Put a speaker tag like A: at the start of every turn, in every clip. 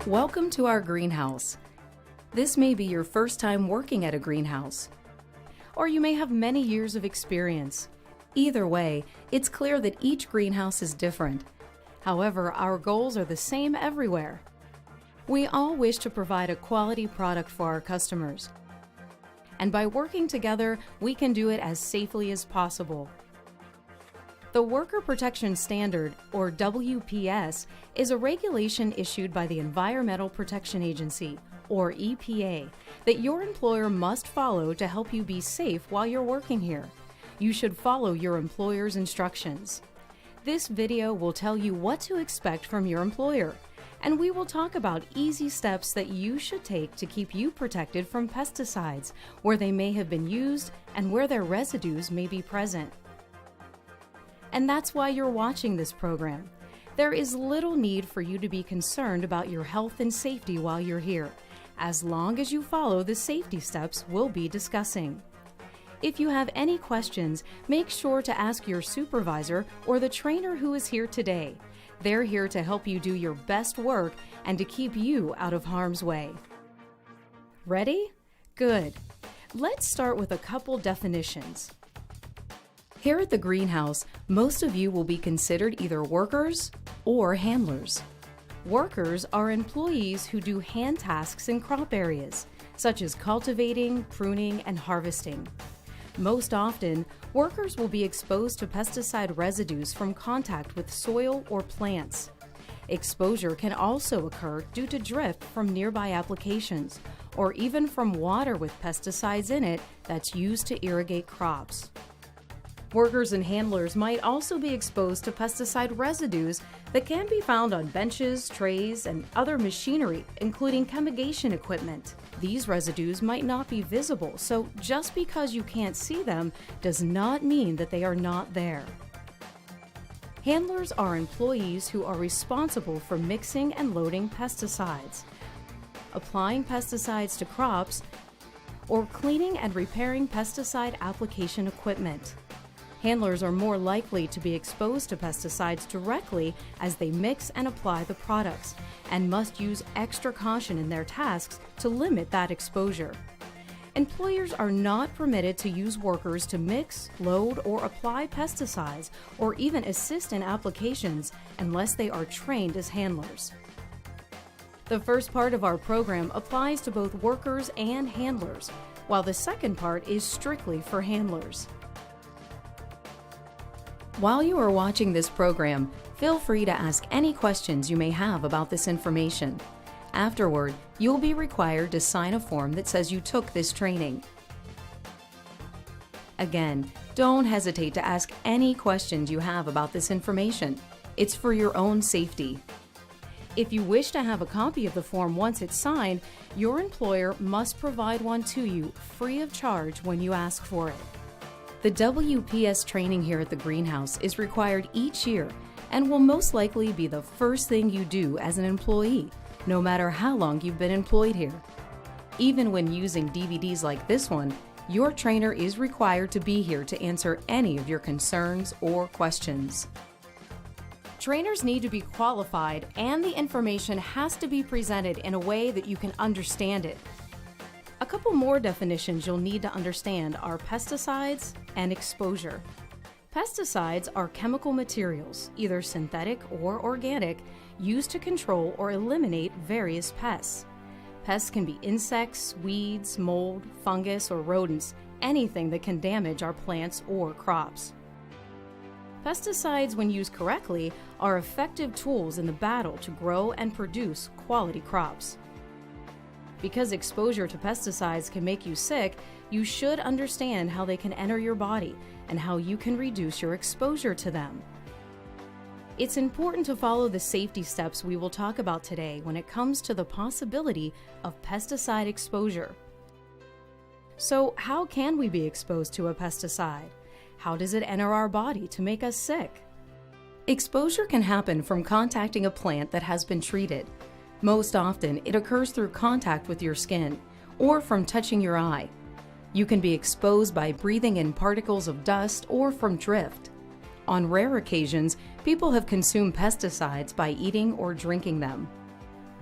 A: Welcome to our greenhouse. This may be your first time working at a greenhouse, or you may have many years of experience. Either way, it's clear that each greenhouse is different. However, our goals are the same everywhere. We all wish to provide a quality product for our customers. And by working together, we can do it as safely as possible. The Worker Protection Standard, or WPS, is a regulation issued by the Environmental Protection Agency, or EPA, that your employer must follow to help you be safe while you're working here. You should follow your employer's instructions. This video will tell you what to expect from your employer, and we will talk about easy steps that you should take to keep you protected from pesticides, where they may have been used and where their residues may be present. And that's why you're watching this program. There is little need for you to be concerned about your health and safety while you're here, as long as you follow the safety steps we'll be discussing. If you have any questions, make sure to ask your supervisor or the trainer who is here today. They're here to help you do your best work and to keep you out of harm's way. Ready? Good. Let's start with a couple definitions. Here at the greenhouse, most of you will be considered either workers or handlers. Workers are employees who do hand tasks in crop areas, such as cultivating, pruning, and harvesting. Most often, workers will be exposed to pesticide residues from contact with soil or plants. Exposure can also occur due to drift from nearby applications, or even from water with pesticides in it that's used to irrigate crops. Workers and handlers might also be exposed to pesticide residues that can be found on benches, trays, and other machinery, including fumigation equipment. These residues might not be visible, so just because you can't see them does not mean that they are not there. Handlers are employees who are responsible for mixing and loading pesticides, applying pesticides to crops, or cleaning and repairing pesticide application equipment. Handlers are more likely to be exposed to pesticides directly as they mix and apply the products, and must use extra caution in their tasks to limit that exposure. Employers are not permitted to use workers to mix, load, or apply pesticides, or even assist in applications unless they are trained as handlers. The first part of our program applies to both workers and handlers, while the second part is strictly for handlers. While you are watching this program, feel free to ask any questions you may have about this information. Afterward, you'll be required to sign a form that says you took this training. Again, don't hesitate to ask any questions you have about this information. It's for your own safety. If you wish to have a copy of the form once it's signed, your employer must provide one to you free of charge when you ask for it. The WPS training here at the greenhouse is required each year and will most likely be the first thing you do as an employee, no matter how long you've been employed here. Even when using DVDs like this one, your trainer is required to be here to answer any of your concerns or questions. Trainers need to be qualified, and the information has to be presented in a way that you can understand it. A couple more definitions you'll need to understand are pesticides and exposure. Pesticides are chemical materials, either synthetic or organic, used to control or eliminate various pests. Pests can be insects, weeds, mold, fungus, or rodents, anything that can damage our plants or crops. Pesticides, when used correctly, are effective tools in the battle to grow and produce quality crops. Because exposure to pesticides can make you sick, you should understand how they can enter your body and how you can reduce your exposure to them. It's important to follow the safety steps we will talk about today when it comes to the possibility of pesticide exposure. So, how can we be exposed to a pesticide? How does it enter our body to make us sick? Exposure can happen from contacting a plant that has been treated. Most often, it occurs through contact with your skin or from touching your eye. You can be exposed by breathing in particles of dust or from drift. On rare occasions, people have consumed pesticides by eating or drinking them.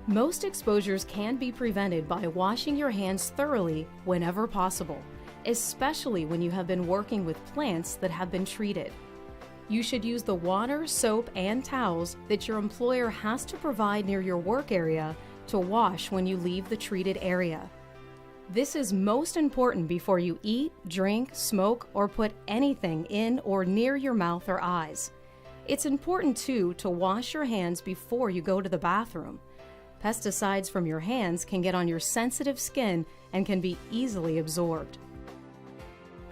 A: Most exposures can be prevented by washing your hands thoroughly whenever possible, especially when you have been working with plants that have been treated. You should use the water, soap, and towels that your employer has to provide near your work area to wash when you leave the treated area. This is most important before you eat, drink, smoke, or put anything in or near your mouth or eyes. It's important, too, to wash your hands before you go to the bathroom. Pesticides from your hands can get on your sensitive skin and can be easily absorbed.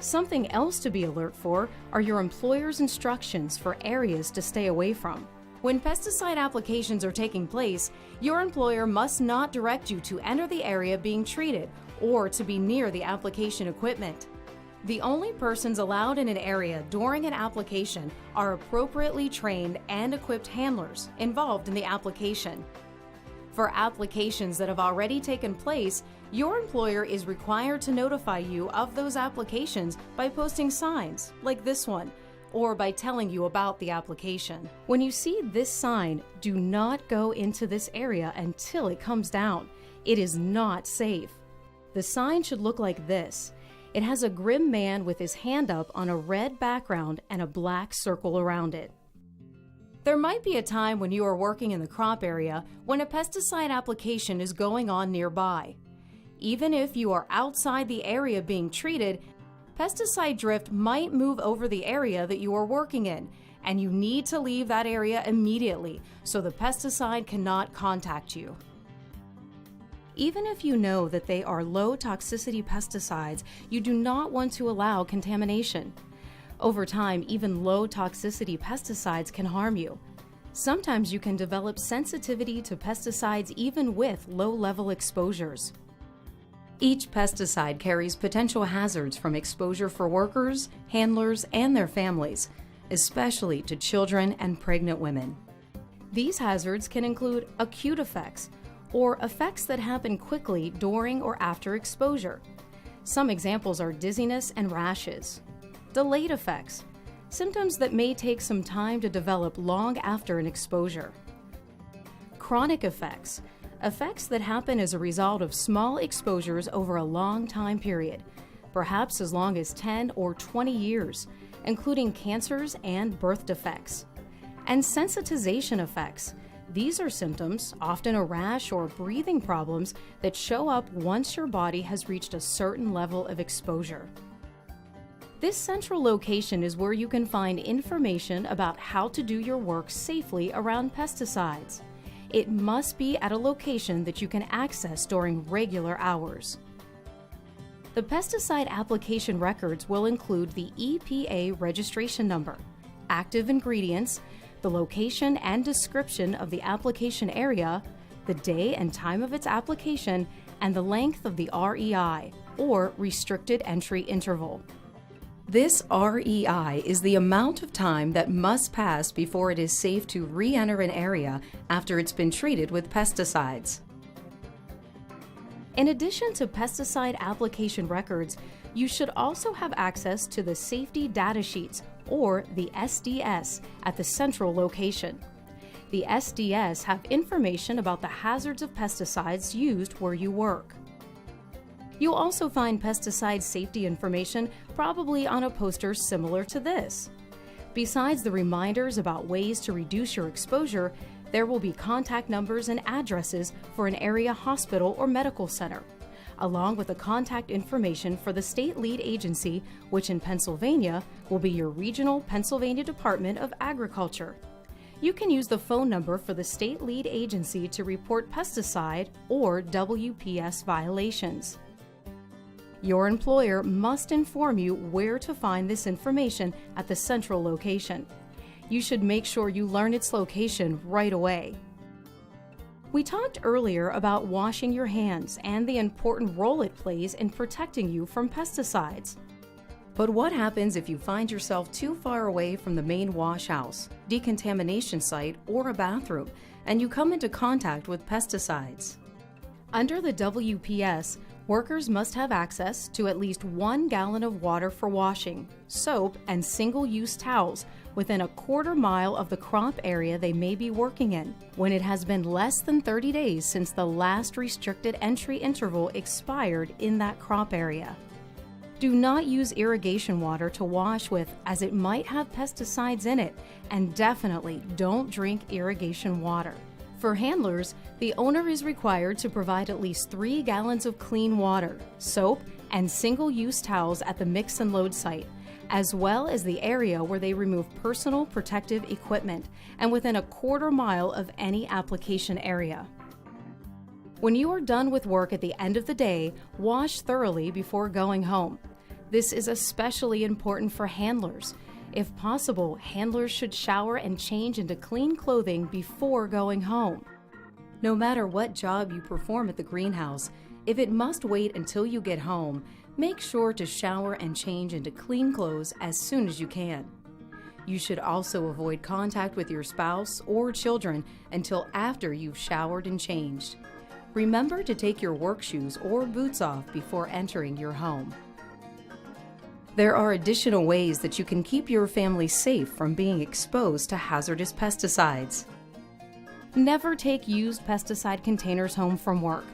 A: Something else to be alert for are your employer's instructions for areas to stay away from. When pesticide applications are taking place, your employer must not direct you to enter the area being treated or to be near the application equipment. The only persons allowed in an area during an application are appropriately trained and equipped handlers involved in the application. For applications that have already taken place, your employer is required to notify you of those applications by posting signs, like this one, or by telling you about the application. When you see this sign, do not go into this area until it comes down. It is not safe. The sign should look like this. It has a grim man with his hand up on a red background and a black circle around it. There might be a time when you are working in the crop area when a pesticide application is going on nearby. Even if you are outside the area being treated, pesticide drift might move over the area that you are working in, and you need to leave that area immediately so the pesticide cannot contact you. Even if you know that they are low toxicity pesticides, you do not want to allow contamination. Over time, even low toxicity pesticides can harm you. Sometimes you can develop sensitivity to pesticides even with low-level exposures. Each pesticide carries potential hazards from exposure for workers, handlers, and their families, especially to children and pregnant women. These hazards can include acute effects, or effects that happen quickly during or after exposure. Some examples are dizziness and rashes. Delayed effects, symptoms that may take some time to develop long after an exposure. Chronic effects, effects that happen as a result of small exposures over a long time period, perhaps as long as 10 or 20 years, including cancers and birth defects. And sensitization effects. These are symptoms, often a rash or breathing problems, that show up once your body has reached a certain level of exposure. This central location is where you can find information about how to do your work safely around pesticides. It must be at a location that you can access during regular hours. The pesticide application records will include the EPA registration number, active ingredients, the location and description of the application area, the day and time of its application, and the length of the REI, or restricted entry interval. This REI is the amount of time that must pass before it is safe to re-enter an area after it's been treated with pesticides. In addition to pesticide application records, you should also have access to the safety data sheets, or the SDS, at the central location. The SDS have information about the hazards of pesticides used where you work. You'll also find pesticide safety information probably on a poster similar to this. Besides the reminders about ways to reduce your exposure, there will be contact numbers and addresses for an area hospital or medical center, along with the contact information for the state lead agency, which in Pennsylvania will be your Regional Pennsylvania Department of Agriculture. You can use the phone number for the state lead agency to report pesticide or WPS violations. Your employer must inform you where to find this information at the central location. You should make sure you learn its location right away. We talked earlier about washing your hands and the important role it plays in protecting you from pesticides. But what happens if you find yourself too far away from the main wash house, decontamination site, or a bathroom, and you come into contact with pesticides? Under the WPS, workers must have access to at least 1 gallon of water for washing, soap, and single-use towels within a quarter mile of the crop area they may be working in, when it has been less than 30 days since the last restricted entry interval expired in that crop area. Do not use irrigation water to wash with, as it might have pesticides in it, and definitely don't drink irrigation water. For handlers, the owner is required to provide at least 3 gallons of clean water, soap, and single-use towels at the mix and load site, as well as the area where they remove personal protective equipment, and within a quarter mile of any application area. When you are done with work at the end of the day, wash thoroughly before going home. This is especially important for handlers. If possible, handlers should shower and change into clean clothing before going home. No matter what job you perform at the greenhouse, if it must wait until you get home, make sure to shower and change into clean clothes as soon as you can. You should also avoid contact with your spouse or children until after you've showered and changed. Remember to take your work shoes or boots off before entering your home. There are additional ways that you can keep your family safe from being exposed to hazardous pesticides. Never take used pesticide containers home from work.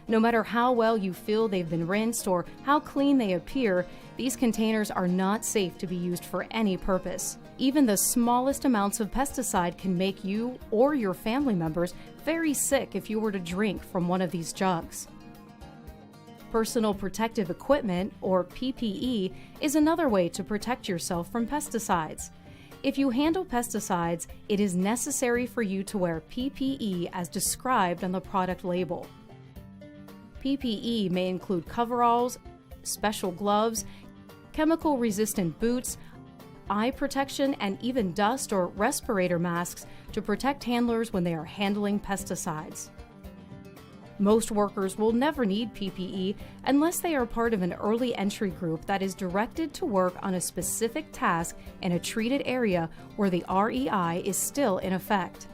A: No matter how well you feel they've been rinsed or how clean they appear, these containers are not safe to be used for any purpose. Even the smallest amounts of pesticide can make you or your family members very sick if you were to drink from one of these jugs. Personal protective equipment, or PPE, is another way to protect yourself from pesticides. If you handle pesticides, it is necessary for you to wear PPE as described on the product label. PPE may include coveralls, special gloves, chemical-resistant boots, eye protection, and even dust or respirator masks to protect handlers when they are handling pesticides. Most workers will never need PPE unless they are part of an early entry group that is directed to work on a specific task in a treated area where the REI is still in effect.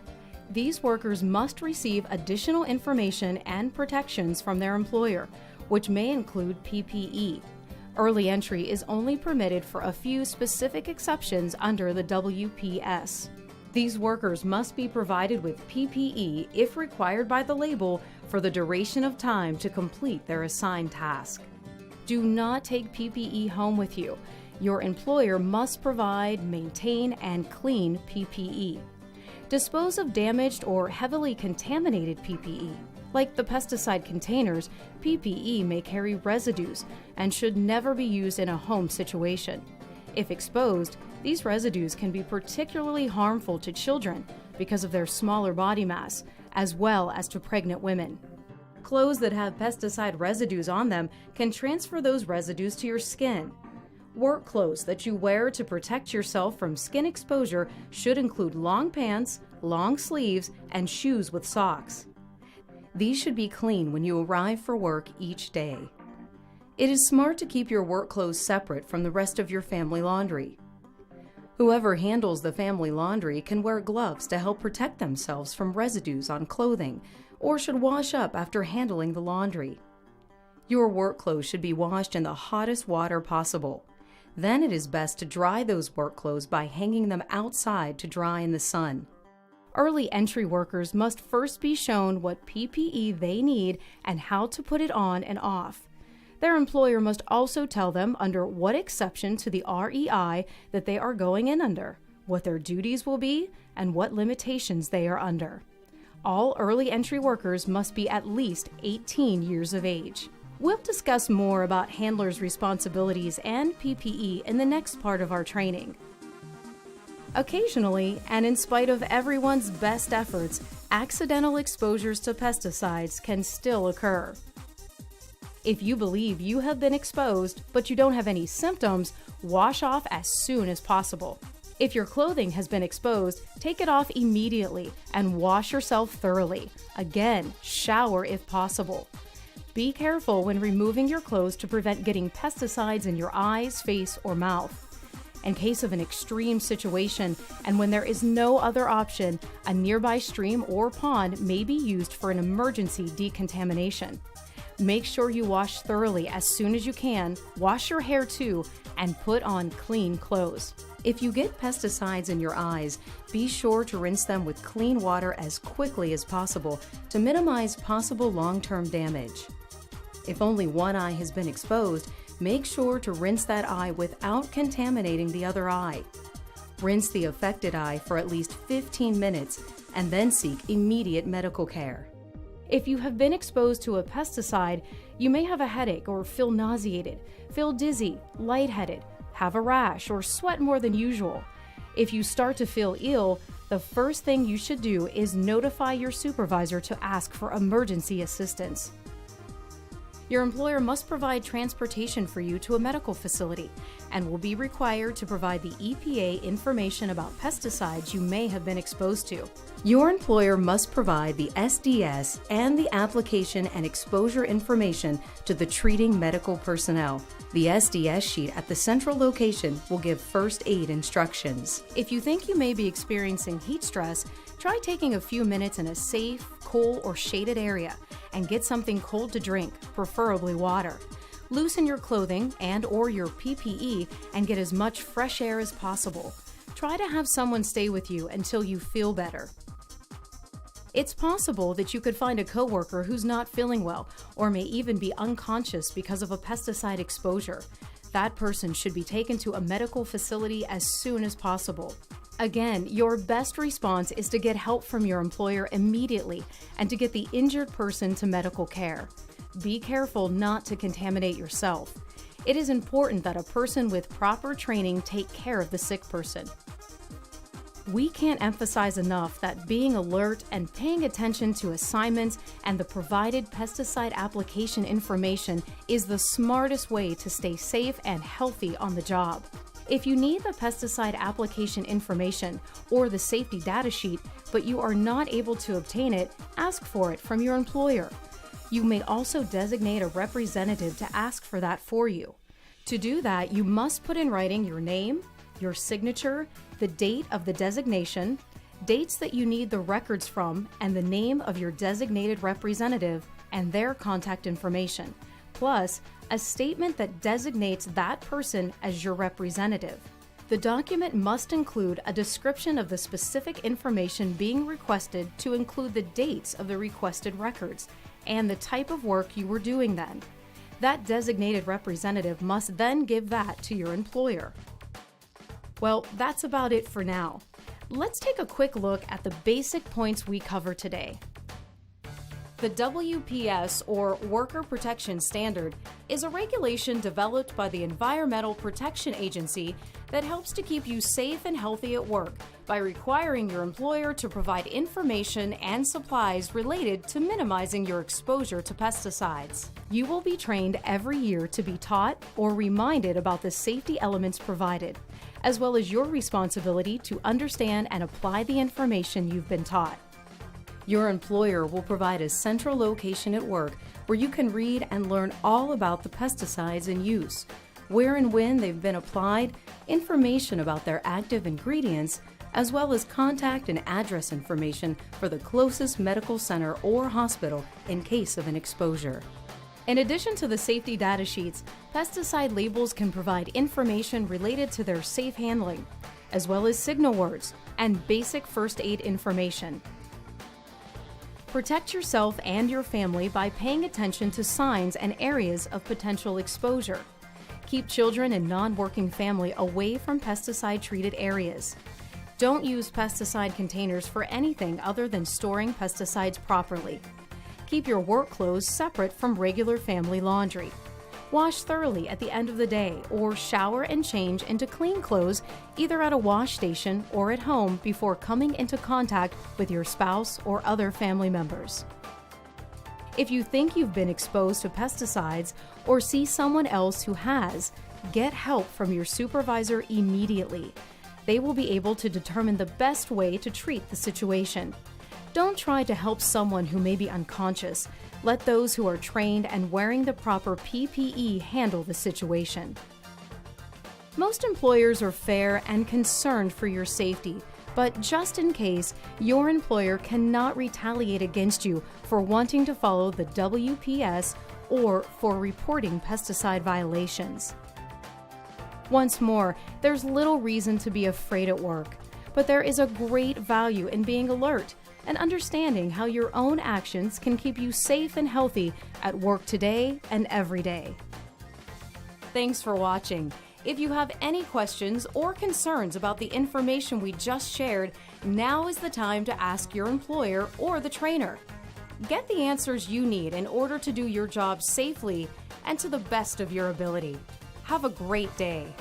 A: These workers must receive additional information and protections from their employer, which may include PPE. Early entry is only permitted for a few specific exceptions under the WPS. These workers must be provided with PPE if required by the label for the duration of time to complete their assigned task. Do not take PPE home with you. Your employer must provide, maintain, and clean PPE. Dispose of damaged or heavily contaminated PPE. Like the pesticide containers, PPE may carry residues and should never be used in a home situation. If exposed, these residues can be particularly harmful to children because of their smaller body mass, as well as to pregnant women. Clothes that have pesticide residues on them can transfer those residues to your skin. Work clothes that you wear to protect yourself from skin exposure should include long pants, long sleeves, and shoes with socks. These should be clean when you arrive for work each day. It is smart to keep your work clothes separate from the rest of your family laundry. Whoever handles the family laundry can wear gloves to help protect themselves from residues on clothing, or should wash up after handling the laundry. Your work clothes should be washed in the hottest water possible. Then it is best to dry those work clothes by hanging them outside to dry in the sun. Early entry workers must first be shown what PPE they need and how to put it on and off. Their employer must also tell them under what exception to the REI that they are going in under, what their duties will be, and what limitations they are under. All early entry workers must be at least 18 years of age. We'll discuss more about handlers' responsibilities and PPE in the next part of our training. Occasionally, and in spite of everyone's best efforts, accidental exposures to pesticides can still occur. If you believe you have been exposed, but you don't have any symptoms, wash off as soon as possible. If your clothing has been exposed, take it off immediately and wash yourself thoroughly. Again, shower if possible. Be careful when removing your clothes to prevent getting pesticides in your eyes, face, or mouth. In case of an extreme situation, and when there is no other option, a nearby stream or pond may be used for an emergency decontamination. Make sure you wash thoroughly as soon as you can, wash your hair too, and put on clean clothes. If you get pesticides in your eyes, be sure to rinse them with clean water as quickly as possible to minimize possible long-term damage. If only one eye has been exposed, make sure to rinse that eye without contaminating the other eye. Rinse the affected eye for at least 15 minutes and then seek immediate medical care. If you have been exposed to a pesticide, you may have a headache or feel nauseated, feel dizzy, lightheaded, have a rash, or sweat more than usual. If you start to feel ill, the first thing you should do is notify your supervisor to ask for emergency assistance. Your employer must provide transportation for you to a medical facility and will be required to provide the EPA information about pesticides you may have been exposed to. Your employer must provide the SDS and the application and exposure information to the treating medical personnel. The SDS sheet at the central location will give first aid instructions. If you think you may be experiencing heat stress, try taking a few minutes in a safe, cool, or shaded area and get something cold to drink, preferably water. Loosen your clothing and/or your PPE and get as much fresh air as possible. Try to have someone stay with you until you feel better. It's possible that you could find a coworker who's not feeling well or may even be unconscious because of a pesticide exposure. That person should be taken to a medical facility as soon as possible. Again, your best response is to get help from your employer immediately and to get the injured person to medical care. Be careful not to contaminate yourself. It is important that a person with proper training take care of the sick person. We can't emphasize enough that being alert and paying attention to assignments and the provided pesticide application information is the smartest way to stay safe and healthy on the job. If you need the pesticide application information or the safety data sheet, but you are not able to obtain it, ask for it from your employer. You may also designate a representative to ask for that for you. To do that, you must put in writing your name, your signature, the date of the designation, dates that you need the records from, and the name of your designated representative and their contact information, plus a statement that designates that person as your representative. The document must include a description of the specific information being requested to include the dates of the requested records and the type of work you were doing then. That designated representative must then give that to your employer. Well, that's about it for now. Let's take a quick look at the basic points we cover today. The WPS, or Worker Protection Standard, is a regulation developed by the Environmental Protection Agency that helps to keep you safe and healthy at work by requiring your employer to provide information and supplies related to minimizing your exposure to pesticides. You will be trained every year to be taught or reminded about the safety elements provided, as well as your responsibility to understand and apply the information you've been taught. Your employer will provide a central location at work where you can read and learn all about the pesticides in use, where and when they've been applied, information about their active ingredients, as well as contact and address information for the closest medical center or hospital in case of an exposure. In addition to the safety data sheets, pesticide labels can provide information related to their safe handling, as well as signal words and basic first aid information. Protect yourself and your family by paying attention to signs and areas of potential exposure. Keep children and non-working family away from pesticide-treated areas. Don't use pesticide containers for anything other than storing pesticides properly. Keep your work clothes separate from regular family laundry. Wash thoroughly at the end of the day or shower and change into clean clothes either at a wash station or at home before coming into contact with your spouse or other family members. If you think you've been exposed to pesticides or see someone else who has, get help from your supervisor immediately. They will be able to determine the best way to treat the situation. Don't try to help someone who may be unconscious. Let those who are trained and wearing the proper PPE handle the situation. Most employers are fair and concerned for your safety, but just in case, your employer cannot retaliate against you for wanting to follow the WPS or for reporting pesticide violations. Once more, there's little reason to be afraid at work, but there is a great value in being alert and understanding how your own actions can keep you safe and healthy at work today and every day. Thanks for watching. If you have any questions or concerns about the information we just shared, now is the time to ask your employer or the trainer. Get the answers you need in order to do your job safely and to the best of your ability. Have a great day.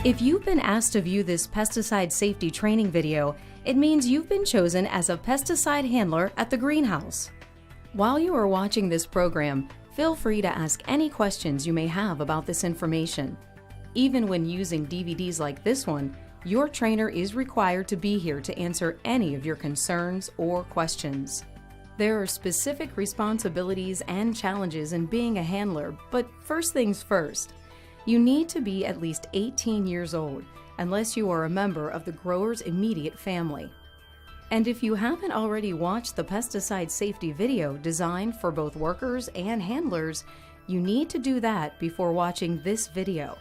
A: If you've been asked to view this pesticide safety training video, it means you've been chosen as a pesticide handler at the greenhouse. While you are watching this program, feel free to ask any questions you may have about this information. Even when using DVDs like this one, your trainer is required to be here to answer any of your concerns or questions. There are specific responsibilities and challenges in being a handler, but first things first. You need to be at least 18 years old, unless you are a member of the grower's immediate family. And if you haven't already watched the pesticide safety video designed for both workers and handlers, you need to do that before watching this video.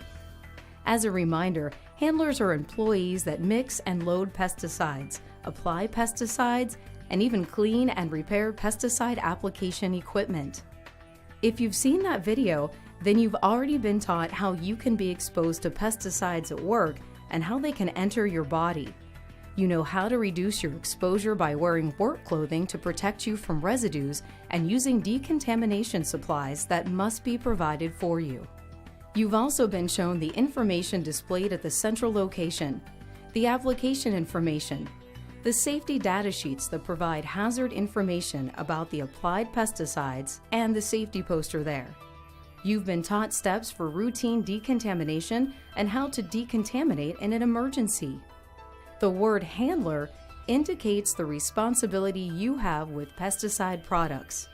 A: As a reminder, handlers are employees that mix and load pesticides, apply pesticides, and even clean and repair pesticide application equipment. If you've seen that video, then you've already been taught how you can be exposed to pesticides at work and how they can enter your body. You know how to reduce your exposure by wearing work clothing to protect you from residues and using decontamination supplies that must be provided for you. You've also been shown the information displayed at the central location, the application information, the safety data sheets that provide hazard information about the applied pesticides, and the safety poster there. You've been taught steps for routine decontamination and how to decontaminate in an emergency. The word handler indicates the responsibility you have with pesticide products.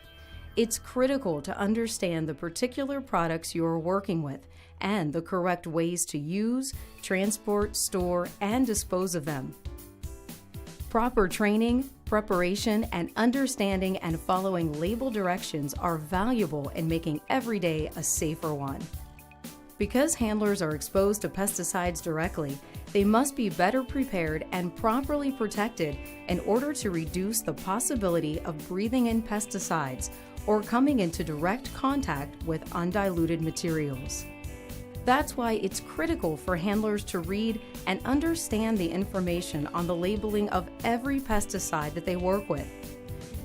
A: It's critical to understand the particular products you are working with and the correct ways to use, transport, store, and dispose of them. Proper training, preparation, and understanding and following label directions are valuable in making every day a safer one. Because handlers are exposed to pesticides directly, they must be better prepared and properly protected in order to reduce the possibility of breathing in pesticides or coming into direct contact with undiluted materials. That's why it's critical for handlers to read and understand the information on the labeling of every pesticide that they work with.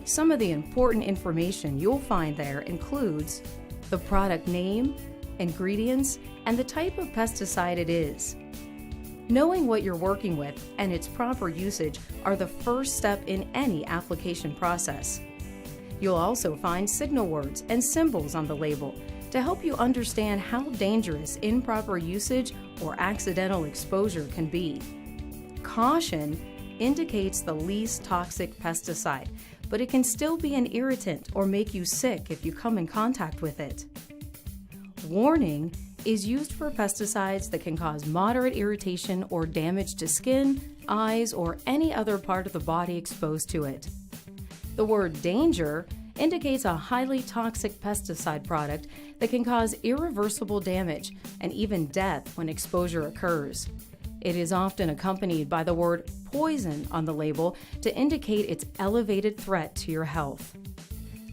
A: Some of the important information you'll find there includes the product name, ingredients, and the type of pesticide it is. Knowing what you're working with and its proper usage are the first step in any application process. You'll also find signal words and symbols on the label to help you understand how dangerous improper usage or accidental exposure can be. Caution indicates the least toxic pesticide, but it can still be an irritant or make you sick if you come in contact with it. Warning is used for pesticides that can cause moderate irritation or damage to skin, eyes, or any other part of the body exposed to it. The word danger indicates a highly toxic pesticide product that can cause irreversible damage and even death when exposure occurs. It is often accompanied by the word poison on the label to indicate its elevated threat to your health.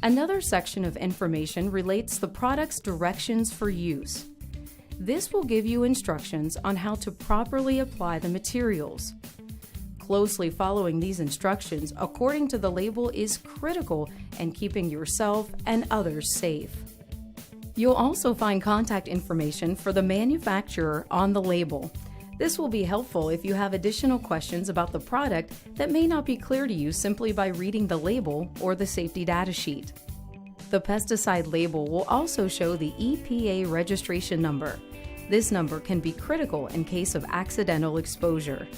A: Another section of information relates the product's directions for use. This will give you instructions on how to properly apply the materials. Closely following these instructions according to the label is critical in keeping yourself and others safe. You'll also find contact information for the manufacturer on the label. This will be helpful if you have additional questions about the product that may not be clear to you simply by reading the label or the safety data sheet. The pesticide label will also show the EPA registration number. This number can be critical in case of accidental exposure.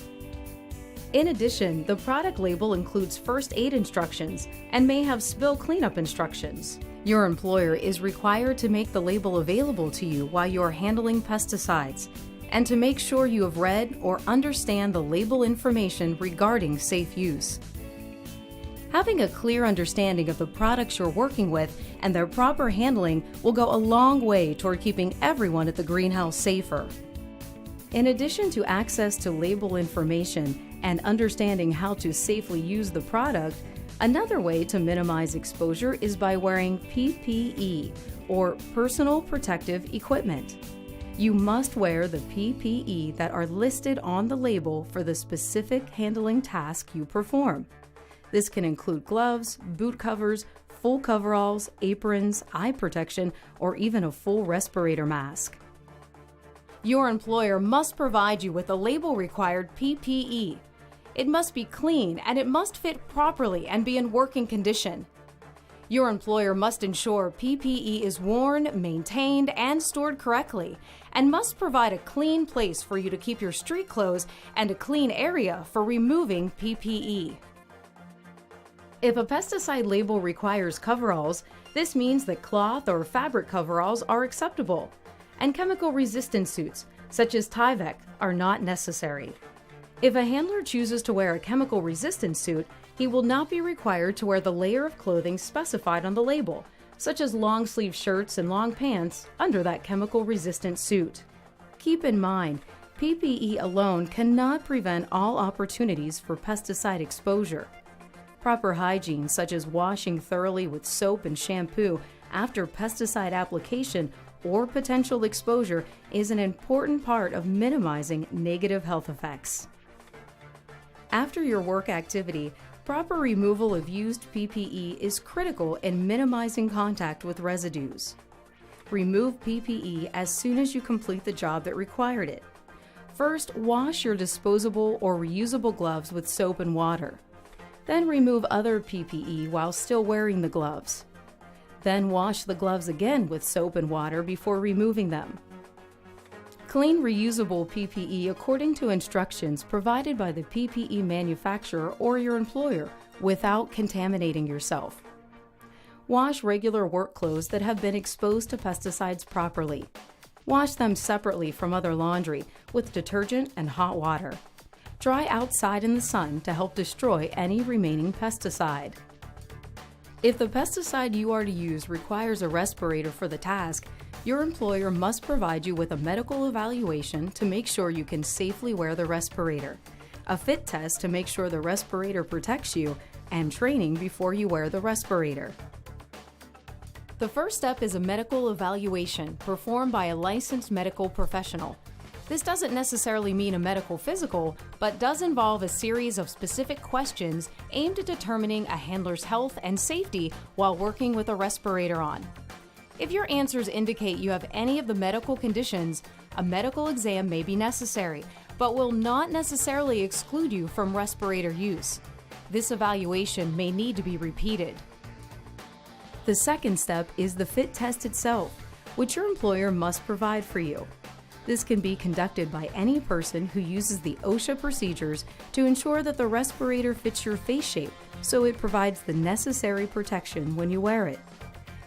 A: In addition, the product label includes first aid instructions and may have spill cleanup instructions. Your employer is required to make the label available to you while you are handling pesticides, and to make sure you have read or understand the label information regarding safe use. Having a clear understanding of the products you're working with and their proper handling will go a long way toward keeping everyone at the greenhouse safer. In addition to access to label information and understanding how to safely use the product, another way to minimize exposure is by wearing PPE, or personal protective equipment. You must wear the PPE that are listed on the label for the specific handling task you perform. This can include gloves, boot covers, full coveralls, aprons, eye protection, or even a full respirator mask. Your employer must provide you with a label-required PPE. It must be clean and it must fit properly and be in working condition. Your employer must ensure PPE is worn, maintained, and stored correctly, and must provide a clean place for you to keep your street clothes and a clean area for removing PPE. If a pesticide label requires coveralls, this means that cloth or fabric coveralls are acceptable, and chemical-resistant suits, such as Tyvek, are not necessary. If a handler chooses to wear a chemical-resistant suit, he will not be required to wear the layer of clothing specified on the label, such as long-sleeve shirts and long pants, under that chemical-resistant suit. Keep in mind, PPE alone cannot prevent all opportunities for pesticide exposure. Proper hygiene, such as washing thoroughly with soap and shampoo after pesticide application or potential exposure, is an important part of minimizing negative health effects. After your work activity, proper removal of used PPE is critical in minimizing contact with residues. Remove PPE as soon as you complete the job that required it. First, wash your disposable or reusable gloves with soap and water. Then remove other PPE while still wearing the gloves. Then wash the gloves again with soap and water before removing them. Clean reusable PPE according to instructions provided by the PPE manufacturer or your employer without contaminating yourself. Wash regular work clothes that have been exposed to pesticides properly. Wash them separately from other laundry with detergent and hot water. Dry outside in the sun to help destroy any remaining pesticide. If the pesticide you are to use requires a respirator for the task, your employer must provide you with a medical evaluation to make sure you can safely wear the respirator, a fit test to make sure the respirator protects you, and training before you wear the respirator. The first step is a medical evaluation performed by a licensed medical professional. This doesn't necessarily mean a medical physical, but does involve a series of specific questions aimed at determining a handler's health and safety while working with a respirator on. If your answers indicate you have any of the medical conditions, a medical exam may be necessary, but will not necessarily exclude you from respirator use. This evaluation may need to be repeated. The second step is the fit test itself, which your employer must provide for you. This can be conducted by any person who uses the OSHA procedures to ensure that the respirator fits your face shape, so it provides the necessary protection when you wear it.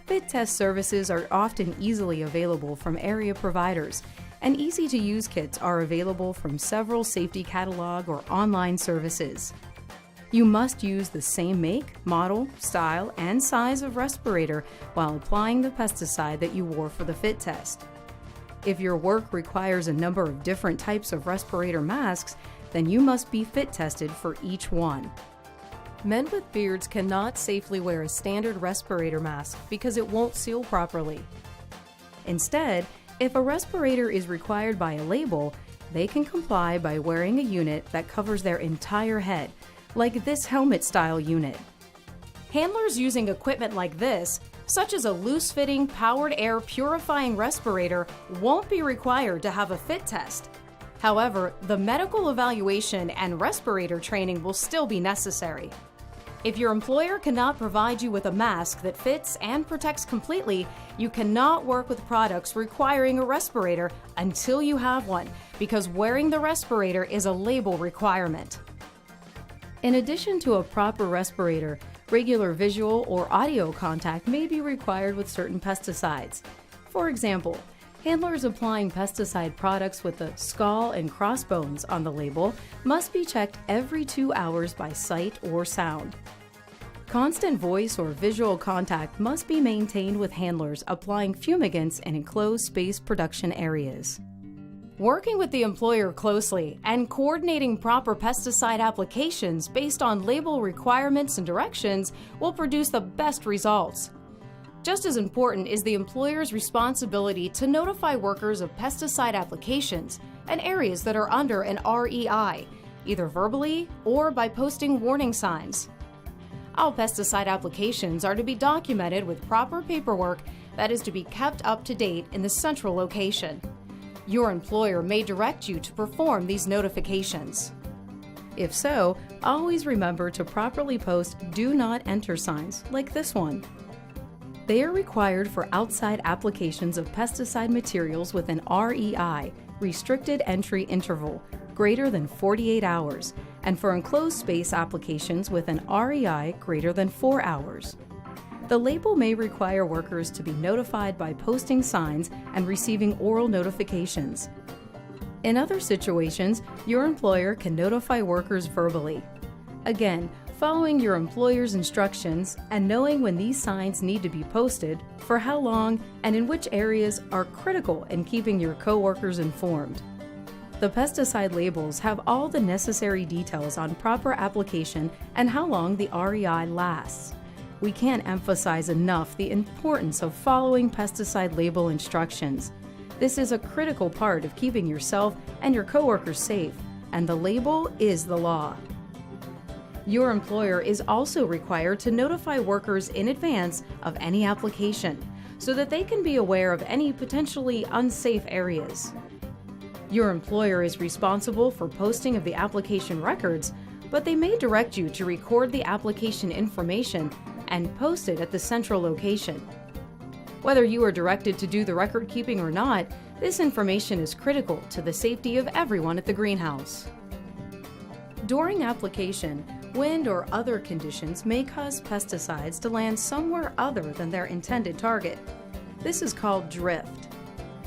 A: Fit test services are often easily available from area providers, and easy-to-use kits are available from several safety catalog or online services. You must use the same make, model, style, and size of respirator while applying the pesticide that you wore for the fit test. If your work requires a number of different types of respirator masks, then you must be fit tested for each one. Men with beards cannot safely wear a standard respirator mask because it won't seal properly. Instead, if a respirator is required by a label, they can comply by wearing a unit that covers their entire head, like this helmet-style unit. Handlers using equipment like this, such as a loose-fitting powered air purifying respirator, won't be required to have a fit test. However, the medical evaluation and respirator training will still be necessary. If your employer cannot provide you with a mask that fits and protects completely, you cannot work with products requiring a respirator until you have one, because wearing the respirator is a label requirement. In addition to a proper respirator, regular visual or audio contact may be required with certain pesticides. For example, handlers applying pesticide products with the skull and crossbones on the label must be checked every 2 hours by sight or sound. Constant voice or visual contact must be maintained with handlers applying fumigants in enclosed space production areas. Working with the employer closely and coordinating proper pesticide applications based on label requirements and directions will produce the best results. Just as important is the employer's responsibility to notify workers of pesticide applications and areas that are under an REI, either verbally or by posting warning signs. All pesticide applications are to be documented with proper paperwork that is to be kept up to date in the central location. Your employer may direct you to perform these notifications. If so, always remember to properly post "Do Not Enter" signs like this one. They are required for outside applications of pesticide materials with an REI, restricted entry interval, greater than 48 hours, and for enclosed space applications with an REI greater than 4 hours. The label may require workers to be notified by posting signs and receiving oral notifications. In other situations, your employer can notify workers verbally. Again, following your employer's instructions and knowing when these signs need to be posted, for how long, and in which areas are critical in keeping your coworkers informed. The pesticide labels have all the necessary details on proper application and how long the REI lasts. We can't emphasize enough the importance of following pesticide label instructions. This is a critical part of keeping yourself and your coworkers safe, and the label is the law. Your employer is also required to notify workers in advance of any application so that they can be aware of any potentially unsafe areas. Your employer is responsible for posting of the application records, but they may direct you to record the application information and post it at the central location. Whether you are directed to do the record keeping or not, this information is critical to the safety of everyone at the greenhouse. During application, wind or other conditions may cause pesticides to land somewhere other than their intended target. This is called drift.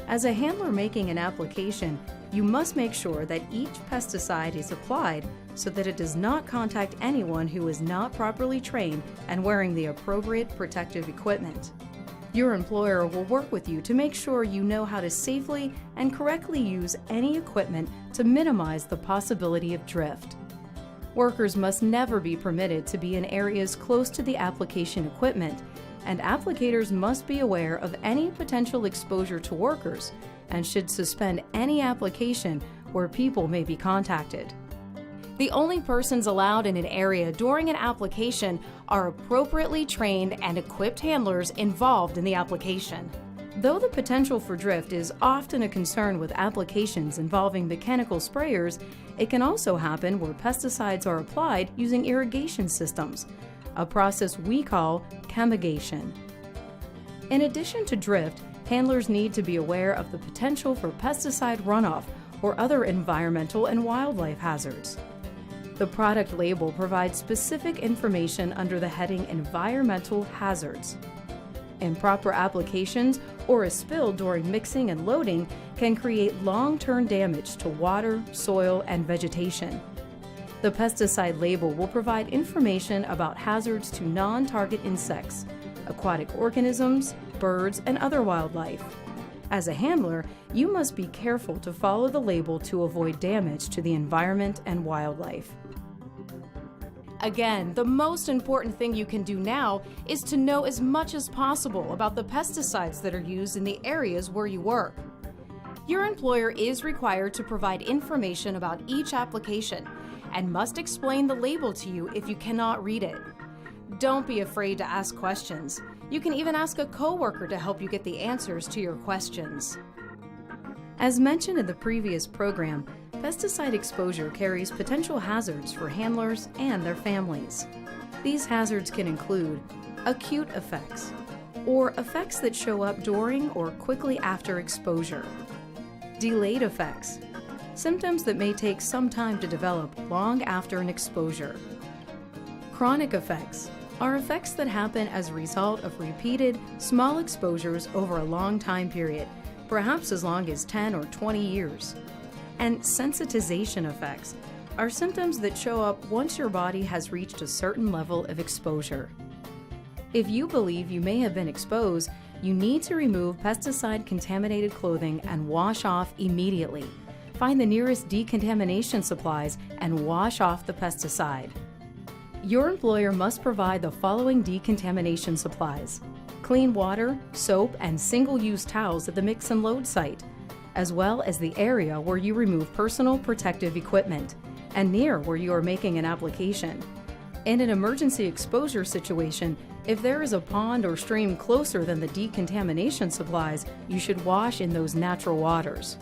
A: As a handler making an application, you must make sure that each pesticide is applied so that it does not contact anyone who is not properly trained and wearing the appropriate protective equipment. Your employer will work with you to make sure you know how to safely and correctly use any equipment to minimize the possibility of drift. Workers must never be permitted to be in areas close to the application equipment, and applicators must be aware of any potential exposure to workers and should suspend any application where people may be contacted. The only persons allowed in an area during an application are appropriately trained and equipped handlers involved in the application. Though the potential for drift is often a concern with applications involving mechanical sprayers, it can also happen where pesticides are applied using irrigation systems, a process we call chemigation. In addition to drift, handlers need to be aware of the potential for pesticide runoff or other environmental and wildlife hazards. The product label provides specific information under the heading Environmental Hazards. Improper applications or a spill during mixing and loading can create long-term damage to water, soil, and vegetation. The pesticide label will provide information about hazards to non-target insects, aquatic organisms, birds, and other wildlife. As a handler, you must be careful to follow the label to avoid damage to the environment and wildlife. Again, the most important thing you can do now is to know as much as possible about the pesticides that are used in the areas where you work. Your employer is required to provide information about each application and must explain the label to you if you cannot read it. Don't be afraid to ask questions. You can even ask a coworker to help you get the answers to your questions. As mentioned in the previous program, pesticide exposure carries potential hazards for handlers and their families. These hazards can include acute effects, or effects that show up during or quickly after exposure. Delayed effects, symptoms that may take some time to develop long after an exposure. Chronic effects are effects that happen as a result of repeated, small exposures over a long time period, perhaps as long as 10 or 20 years. And sensitization effects are symptoms that show up once your body has reached a certain level of exposure. If you believe you may have been exposed, you need to remove pesticide-contaminated clothing and wash off immediately. Find the nearest decontamination supplies and wash off the pesticide. Your employer must provide the following decontamination supplies: clean water, soap, and single-use towels at the mix and load site, as well as the area where you remove personal protective equipment, and near where you are making an application. In an emergency exposure situation, if there is a pond or stream closer than the decontamination supplies, you should wash in those natural waters.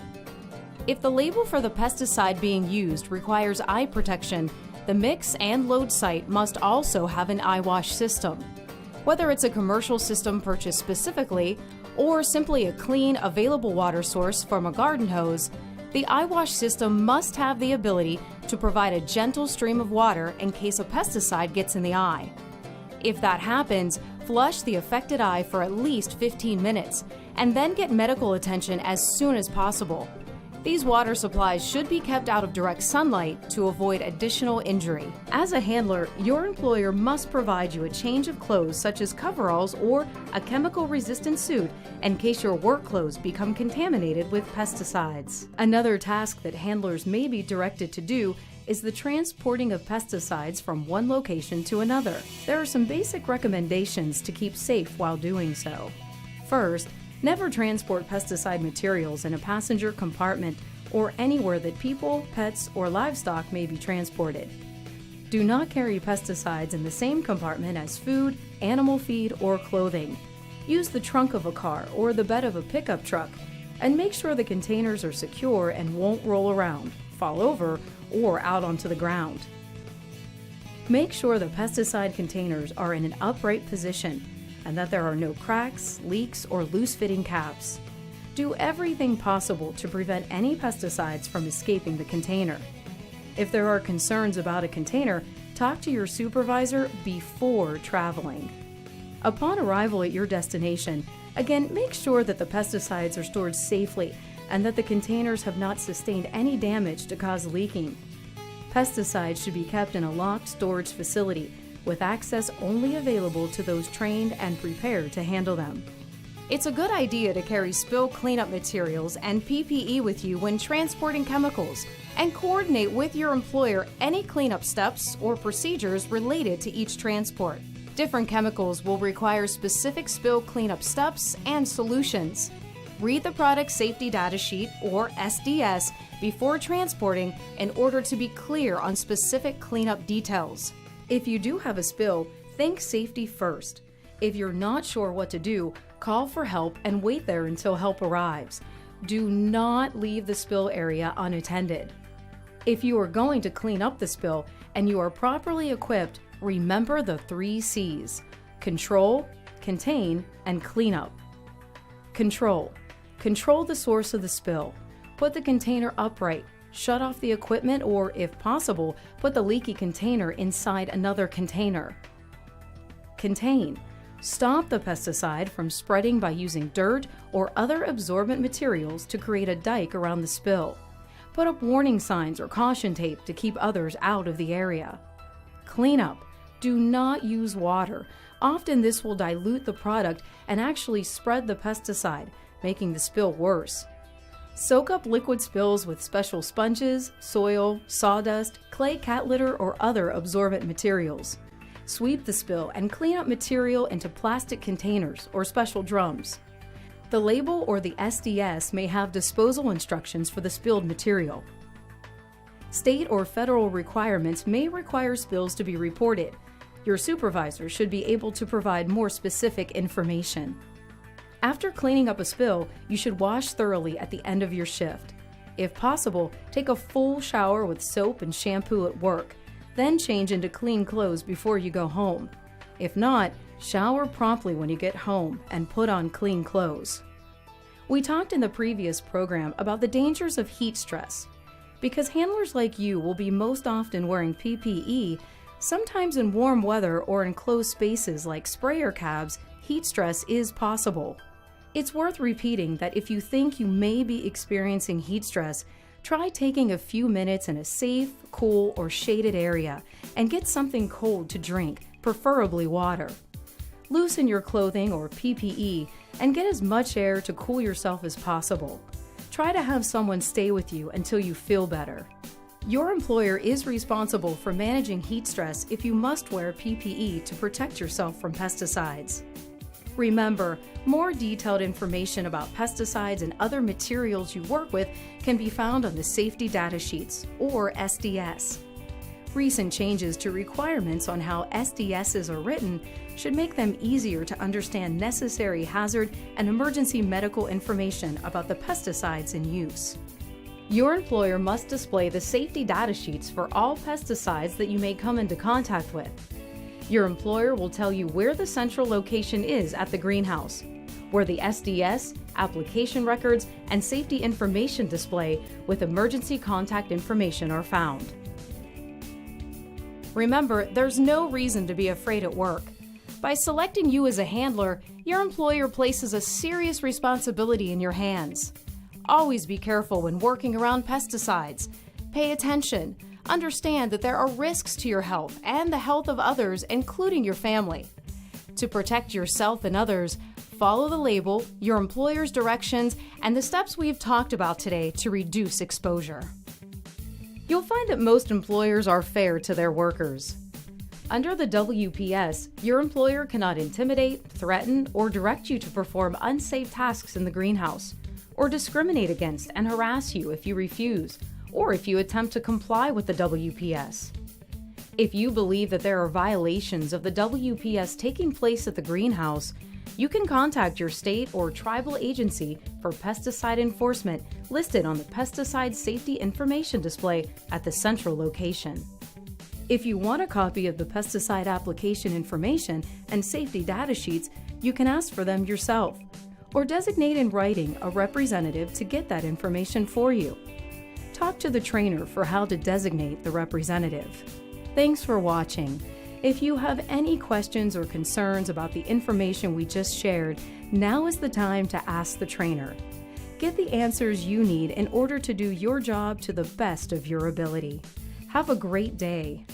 A: If the label for the pesticide being used requires eye protection, the mix and load site must also have an eye wash system. Whether it's a commercial system purchased specifically or simply a clean, available water source from a garden hose, the eye wash system must have the ability to provide a gentle stream of water in case a pesticide gets in the eye. If that happens, flush the affected eye for at least 15 minutes and then get medical attention as soon as possible. These water supplies should be kept out of direct sunlight to avoid additional injury. As a handler, your employer must provide you a change of clothes such as coveralls or a chemical-resistant suit in case your work clothes become contaminated with pesticides. Another task that handlers may be directed to do is the transporting of pesticides from one location to another. There are some basic recommendations to keep safe while doing so. First, never transport pesticide materials in a passenger compartment or anywhere that people, pets, or livestock may be transported. Do not carry pesticides in the same compartment as food, animal feed, or clothing. Use the trunk of a car or the bed of a pickup truck, and make sure the containers are secure and won't roll around, fall over, or out onto the ground. Make sure the pesticide containers are in an upright position and that there are no cracks, leaks, or loose-fitting caps. Do everything possible to prevent any pesticides from escaping the container. If there are concerns about a container, talk to your supervisor before traveling. Upon arrival at your destination, again, make sure that the pesticides are stored safely and that the containers have not sustained any damage to cause leaking. Pesticides should be kept in a locked storage facility with access only available to those trained and prepared to handle them. It's a good idea to carry spill cleanup materials and PPE with you when transporting chemicals, and coordinate with your employer any cleanup steps or procedures related to each transport. Different chemicals will require specific spill cleanup steps and solutions. Read the Product Safety Data Sheet, or SDS, before transporting in order to be clear on specific cleanup details. If you do have a spill, think safety first. If you're not sure what to do, call for help and wait there until help arrives. Do not leave the spill area unattended. If you are going to clean up the spill and you are properly equipped, remember the 3 C's: control, contain, and clean up. Control. Control the source of the spill. Put the container upright. Shut off the equipment, or, if possible, put the leaky container inside another container. Contain. Stop the pesticide from spreading by using dirt or other absorbent materials to create a dike around the spill. Put up warning signs or caution tape to keep others out of the area. Clean up. Do not use water. Often this will dilute the product and actually spread the pesticide, making the spill worse. Soak up liquid spills with special sponges, soil, sawdust, clay cat litter, or other absorbent materials. Sweep the spill and clean up material into plastic containers or special drums. The label or the SDS may have disposal instructions for the spilled material. State or federal requirements may require spills to be reported. Your supervisor should be able to provide more specific information. After cleaning up a spill, you should wash thoroughly at the end of your shift. If possible, take a full shower with soap and shampoo at work, then change into clean clothes before you go home. If not, shower promptly when you get home and put on clean clothes. We talked in the previous program about the dangers of heat stress. Because handlers like you will be most often wearing PPE, sometimes in warm weather or in closed spaces like sprayer cabs, heat stress is possible. It's worth repeating that if you think you may be experiencing heat stress, try taking a few minutes in a safe, cool, or shaded area and get something cold to drink, preferably water. Loosen your clothing or PPE and get as much air to cool yourself as possible. Try to have someone stay with you until you feel better. Your employer is responsible for managing heat stress if you must wear PPE to protect yourself from pesticides. Remember, more detailed information about pesticides and other materials you work with can be found on the Safety Data Sheets, or SDS. Recent changes to requirements on how SDSs are written should make them easier to understand necessary hazard and emergency medical information about the pesticides in use. Your employer must display the safety data sheets for all pesticides that you may come into contact with. Your employer will tell you where the central location is at the greenhouse, where the SDS, application records, and safety information display with emergency contact information are found. Remember, there's no reason to be afraid at work. By selecting you as a handler, your employer places a serious responsibility in your hands. Always be careful when working around pesticides. Pay attention. Understand that there are risks to your health and the health of others, including your family. To protect yourself and others, follow the label, your employer's directions, and the steps we've talked about today to reduce exposure. You'll find that most employers are fair to their workers. Under the WPS, your employer cannot intimidate, threaten, or direct you to perform unsafe tasks in the greenhouse, or discriminate against and harass you if you refuse, or if you attempt to comply with the WPS. If you believe that there are violations of the WPS taking place at the greenhouse, you can contact your state or tribal agency for pesticide enforcement listed on the pesticide safety information display at the central location. If you want a copy of the pesticide application information and safety data sheets, you can ask for them yourself, or designate in writing a representative to get that information for you. Talk to the trainer for how to designate the representative. Thanks for watching. If you have any questions or concerns about the information we just shared, now is the time to ask the trainer. Get the answers you need in order to do your job to the best of your ability. Have a great day.